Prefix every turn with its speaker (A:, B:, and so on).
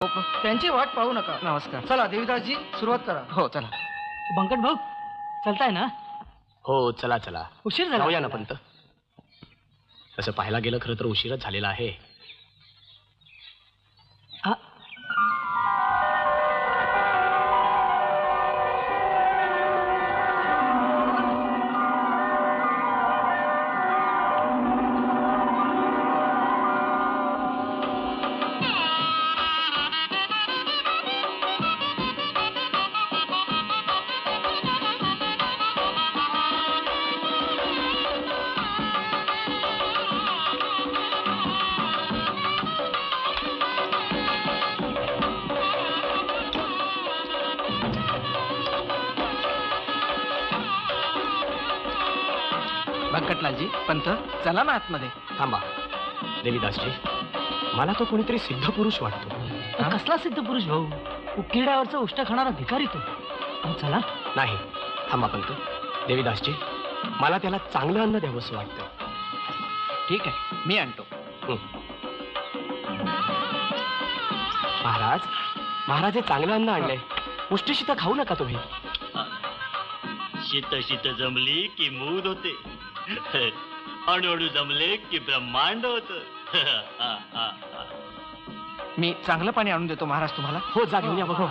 A: त्यांची वाट पाहू नका.
B: नमस्कार.
A: चला देवीदासजी, सुरुवात करा.
B: हो चला.
C: बंकट भाऊ चलताय ना?
D: हो चला चला,
C: उशीर झाला.
D: जाऊया ना पंत. तसं पाहायला गेलं खरं तर उशीरच झालेला आहे.
C: हा,
B: बंकटलालजी, पंत चला ना आतमध्ये.
D: थांबा देवीदासजी, मला तो कोणीतरी सिद्ध पुरुष वाटतो.
C: कसला सिद्ध पुरुष भाऊ? उकिरड्यावरचा उष्ट खाणारा भिकारी तो. पण चला.
D: नाही, थांबा पंत. देवीदासजी, मला त्याला चांगलं अन्न द्यावंसं वाटतं.
B: ठीक आहे, मी आणतो.
D: महाराज, महाराज हे चांगलं अन्न आणलंय. उष्टीशी तर खाऊ नका तुम्ही.
E: शीत शीत जमली की मूद होते, अणुअणु जमले की ब्रह्मांड होत.
B: मी चांगलं पाणी आणून देतो महाराज तुम्हाला.
D: हो जा घेऊन या बघू.